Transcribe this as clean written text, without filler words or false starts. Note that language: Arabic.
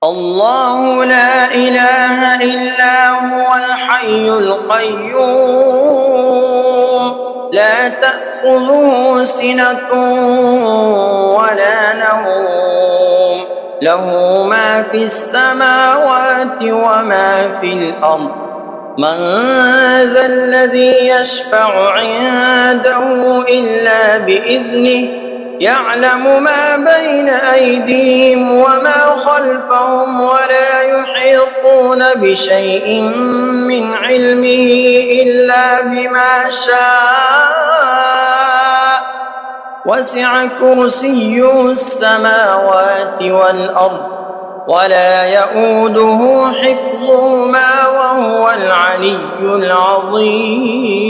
الله لا إله إلا هو الحي القيوم لا تأخذه سنة ولا نوم له ما في السماوات وما في الأرض من ذا الذي يشفع عنده إلا بإذنه يعلم ما بين أيديهم وما خلفهم ولا يحيطون بشيء من علمه إلا بما شاء وسع كرسيه السماوات والأرض ولا يؤوده حفظهما وهو العلي العظيم.